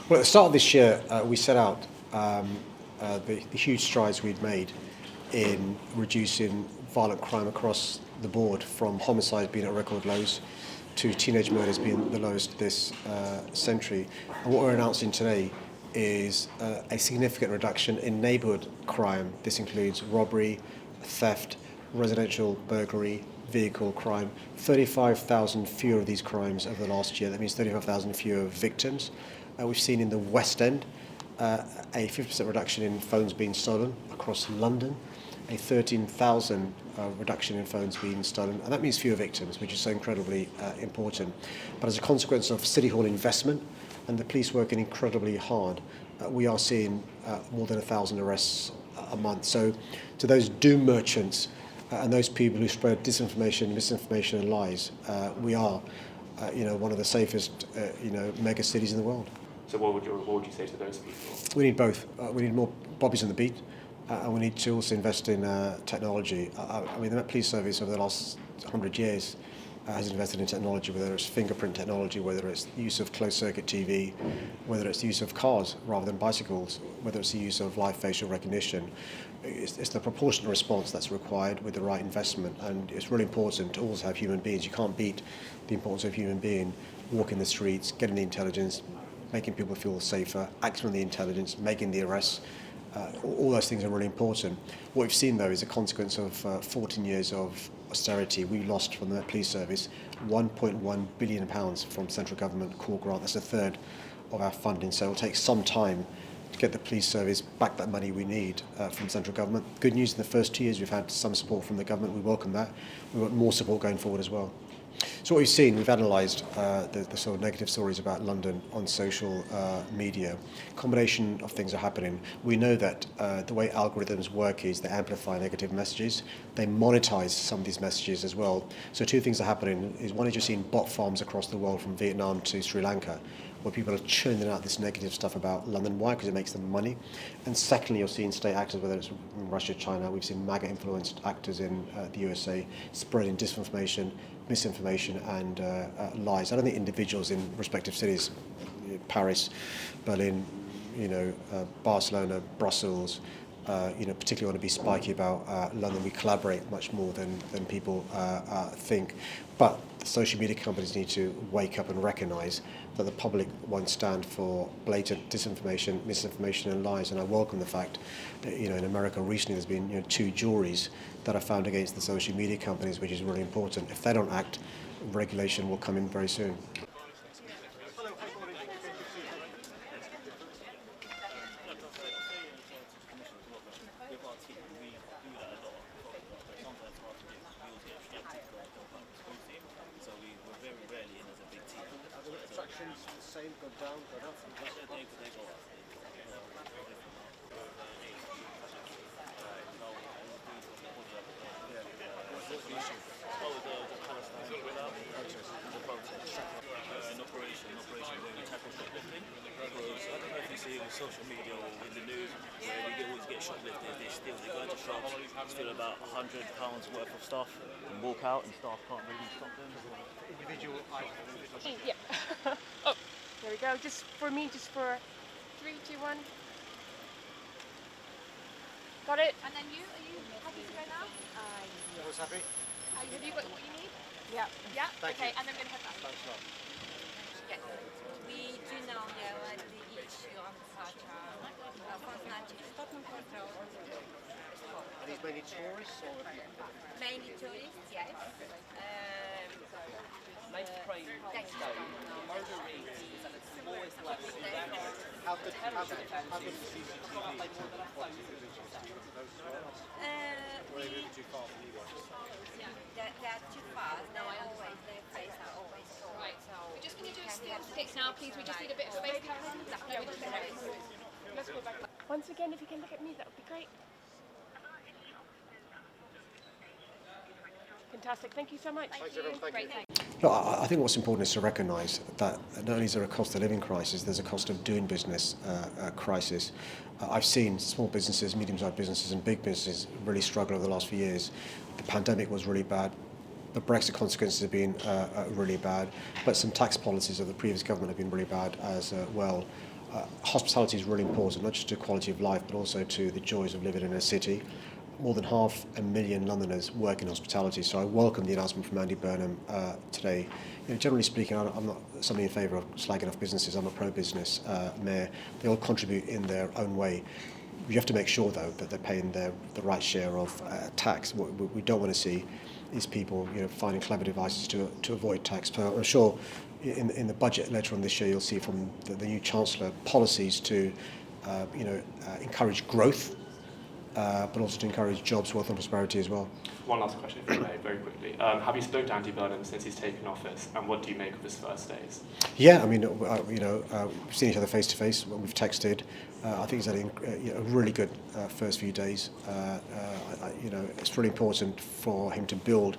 Well, at the start of this year, we set out the huge strides we'd made in reducing violent crime across the board, from homicides being at record lows to teenage murders being the lowest this century. And what we're announcing today is a significant reduction in neighbourhood crime. This includes robbery, theft, residential burglary, vehicle crime. 35,000 fewer of these crimes over the last year. That means 35,000 fewer victims. We've seen in the West End a 50% reduction in phones being stolen across London, a 13,000 reduction in phones being stolen, and that means fewer victims, which is so incredibly important. But as a consequence of City Hall investment and the police working incredibly hard, we are seeing more than 1,000 arrests a month. So to those doom merchants and those people who spread disinformation, misinformation and lies, we are one of the safest mega cities in the world. So what would you say to those people? We need both. We need more bobbies on the beat, and we need to also invest in technology. I mean, the Met Police Service over the last 100 years has invested in technology, whether it's fingerprint technology, whether it's the use of closed-circuit TV, whether it's the use of cars rather than bicycles, whether it's the use of live facial recognition. It's the proportional response that's required with the right investment, and it's really important to always have human beings. You can't beat the importance of a human being walking the streets, getting the intelligence, making people feel safer, acting on the intelligence, making the arrests. All those things are really important. What we've seen, though, is a consequence of 14 years of austerity. We lost from the Police Service £1.1 billion from central government core grant. That's a third of our funding. So it will take some time to get the police service back that money we need from central government. Good news, in the first 2 years we've had some support from the government. We welcome that. We want more support going forward as well. So what we've seen, we've analysed the sort of negative stories about London on social media. A combination of things are happening. We know that the way algorithms work is they amplify negative messages. They monetize some of these messages as well. So two things are happening. One is you're seeing bot farms across the world, from Vietnam to Sri Lanka, where people are churning out this negative stuff about London. Why? Because it makes them money. And secondly, you're seeing state actors, whether it's in Russia, China. We've seen MAGA-influenced actors in the USA spreading disinformation, misinformation and lies. I don't think individuals in respective cities, Paris, Berlin, Barcelona, Brussels, particularly want to be spiky about London. We collaborate much more than people think. But the social media companies need to wake up and recognise that the public won't stand for blatant disinformation, misinformation and lies. And I welcome the fact that, in America recently there's been 2 juries that are found against the social media companies, which is really important. If they don't act, regulation will come in very soon. Same, go down, go up. Social media or in the news where we always get shoplifters, they go into shops, steal about £100 worth of stuff and walk out, and staff can't really stop them. Individual items. Yeah. Oh, there we go. Just for 3, 2, 1. Got it? And then are you happy to go now? I was happy. Have you got what you need? Yeah. Yeah? Thank okay, you. and then we're going to head back. Thanks a lot. Yeah. We do now know the issue on such stop and control. Are these mainly tourists or? Mainly tourists, yes. How good CCTV? Too far from you guys. They're too fast. Their face are always short. Right. So Just can you do statistics now, please? We just need a bit of space, Catherine. No, we just Let's go back. Once again, if you can look at me, that would be great. Fantastic. Thank you so much. Thanks, everyone. Thank great, you. thanks. Look, I think what's important is to recognise that not only is there a cost of living crisis, there's a cost of doing business crisis. I've seen small businesses, medium-sized businesses and big businesses really struggle over the last few years. The pandemic was really bad. The Brexit consequences have been really bad, but some tax policies of the previous government have been really bad as well. hospitality is really important, not just to quality of life, but also to the joys of living in a city. More than 500,000 Londoners work in hospitality, so I welcome the announcement from Andy Burnham today. Generally speaking, I'm not somebody in favour of slagging off businesses. I'm a pro-business mayor. They all contribute in their own way. You have to make sure, though, that they're paying the right share of tax. What we don't want to see is people, finding clever devices to avoid tax. So I'm sure in the budget later on this year, you'll see from the new Chancellor policies to, encourage growth, but also to encourage jobs, wealth and prosperity as well. One last question, if I may, very quickly. Have you spoken to Andy Burnham since he's taken office, and what do you make of his first days? Yeah, I mean, we've seen each other face to face. We've texted. I think he's had a really good first few days. It's really important for him to build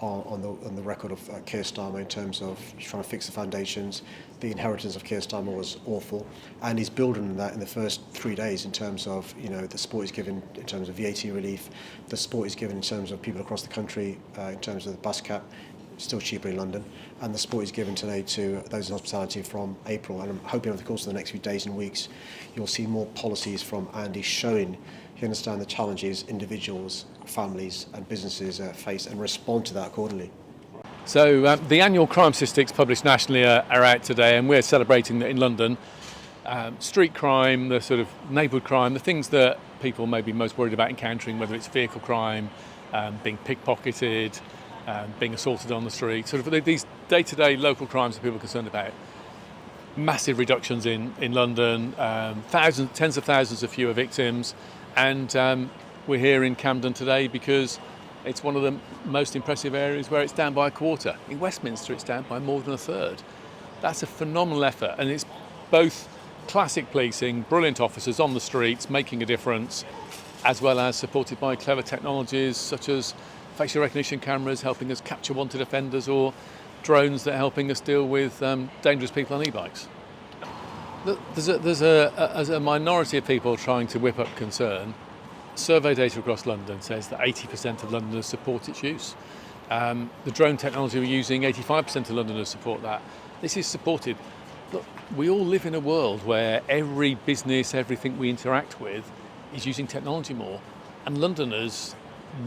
on the record of Keir Starmer in terms of trying to fix the foundations. The inheritance of Keir Starmer was awful, and he's building on that in the first 3 days in terms of the support he's given in terms of VAT relief, the support he's given in terms of people across the country in terms of the bus cap, still cheaper in London, and the support he's given today to those in hospitality from April. And I'm hoping over the course of the next few days and weeks you'll see more policies from Andy showing he understands the challenges individuals, families and businesses face and respond to that accordingly. So the annual crime statistics published nationally are out today, and we're celebrating that in London. Street crime, the sort of neighbourhood crime, the things that people may be most worried about encountering, whether it's vehicle crime, being pickpocketed, being assaulted on the street, sort of these day-to-day local crimes that people are concerned about. Massive reductions in London, tens of thousands of fewer victims, and we're here in Camden today because it's one of the most impressive areas where it's down by a quarter. In Westminster it's down by more than a third. That's a phenomenal effort, and it's both classic policing, brilliant officers on the streets making a difference, as well as supported by clever technologies such as facial recognition cameras helping us capture wanted offenders, or drones that are helping us deal with dangerous people on e-bikes. There's a minority of people trying to whip up concern. Survey data across London says that 80% of Londoners support its use. The drone technology we're using, 85% of Londoners support that. This is supported. Look, we all live in a world where every business, everything we interact with is using technology more, and Londoners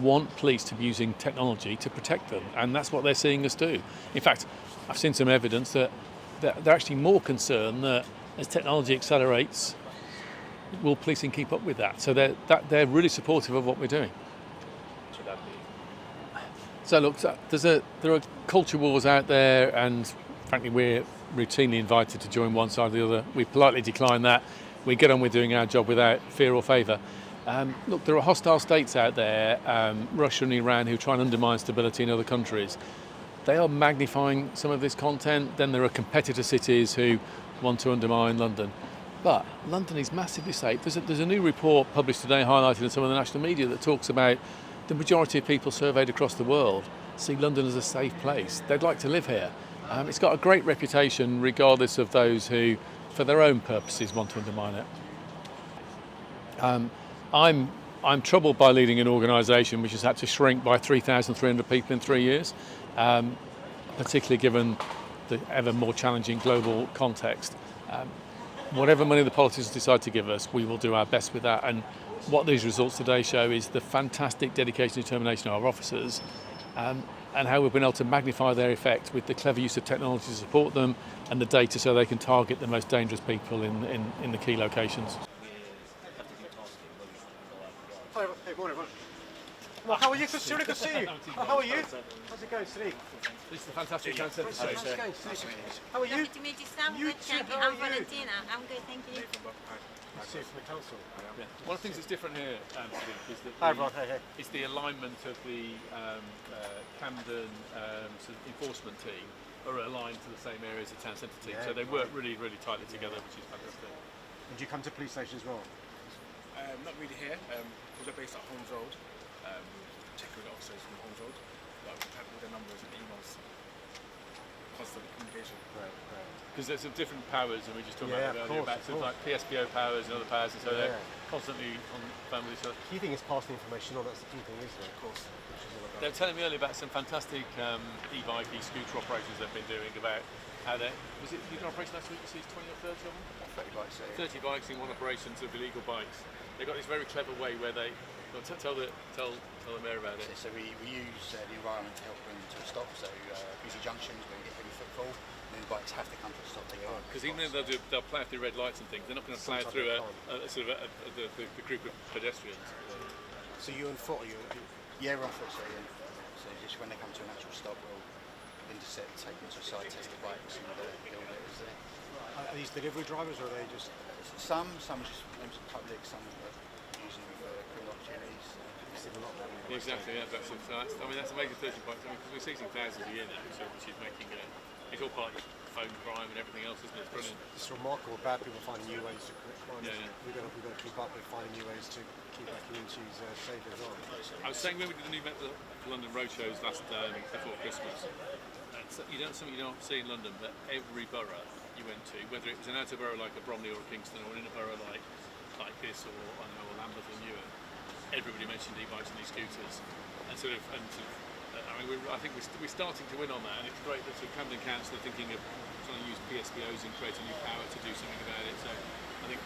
want police to be using technology to protect them, and that's what they're seeing us do. In fact, I've seen some evidence that they're actually more concerned that as technology accelerates, will policing keep up with that? So they're really supportive of what we're doing. Should that be? So look, there are culture wars out there, and frankly we're routinely invited to join one side or the other. We politely decline that. We get on with doing our job without fear or favour. Look, there are hostile states out there, Russia and Iran, who try and undermine stability in other countries. They are magnifying some of this content. Then there are competitor cities who want to undermine London. But London is massively safe. There's a new report published today highlighted in some of the national media that talks about the majority of people surveyed across the world see London as a safe place. They'd like to live here. It's got a great reputation regardless of those who, for their own purposes, want to undermine it. I'm troubled by leading an organisation which has had to shrink by 3,300 people in 3 years, particularly given the ever more challenging global context. Whatever money the politicians decide to give us, we will do our best with that. And what these results today show is the fantastic dedication and determination of our officers, and how we've been able to magnify their effect with the clever use of technology to support them and the data so they can target the most dangerous people in the key locations. Hi, morning, everyone. Well, how are you? It's really good to see you. How are you? How's it going, Sadiq? This is the fantastic concept. How's it going, Sadiq? How are you? Happy to meet you, Sam. You Good, too, thank you. how are I'm you? Valentina. I'm good, thank you. I see you from the council. Yeah. One of the things that's different here, Steve, is that Hi, everyone. Hey. it's the alignment of the Camden sort of enforcement team are aligned to the same areas of town centre team. Yeah, So they work really, really tightly together, which is fantastic. Did you come to police station as well? Not really here, because we're based at Holmes Road. Checking with the officers from Holmes Road. But we've had all their numbers and emails. Constant communication. Right. Because there's some different powers, and we just talked Yeah, about of earlier course, about of sort of course. like PSPO powers and other powers, and so Yeah. they're constantly on the phone with each other. Key thing is passing information on. That's the key thing, isn't it? Of course. Which is all about. They were telling me earlier about some fantastic e-bike, e-scooter operations they've been doing about how they was it you did an operation last week? You see 20 or 30 of them? 30 bikes, 30 bikes in one operation of illegal bikes. They've got this very clever way where they tell the mayor about it. So we use the environment to help bring them to a stop. So busy junctions where you get heavy footfall, and then bikes have to come to a stop. Because even though they'll plough through red lights and things, they're not going to plough through the group of pedestrians. So you on foot? Yeah, we're on foot. So just when they come to an actual stop, we'll intercept, take them to a side, test the bikes, and deal with it as there. Are these delivery drivers, or are they just? Some are just members of the public, some are using them for criminal opportunities. Exactly, yeah. That's amazing 30 bikes. I mean, because we're seizing thousands a year now, so which is making it's all part of phone crime and everything else, isn't it? It's brilliant. It's remarkable. Bad people finding new ways to commit crime. Yeah. We've got to keep up with finding new ways to keep our communities safe as well. I was saying when we did the new London road shows last before Christmas, something you don't see in London, but every borough you went to, whether it was an outer borough like a Bromley or a Kingston, or in a borough like this, or I don't know, or Lambeth or Newark, everybody mentioned e-bikes and e-scooters, I mean, I think we're starting to win on that, and it's great that Camden Council are thinking of trying to use PSPOs and create a new power to do something about it. So I think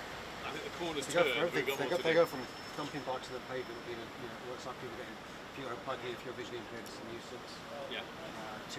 the corner's turned. They go from dumping bikes to the pavement, it works like people getting, if you've got a buggy, if you're visually impaired, it's a nuisance. Yeah. To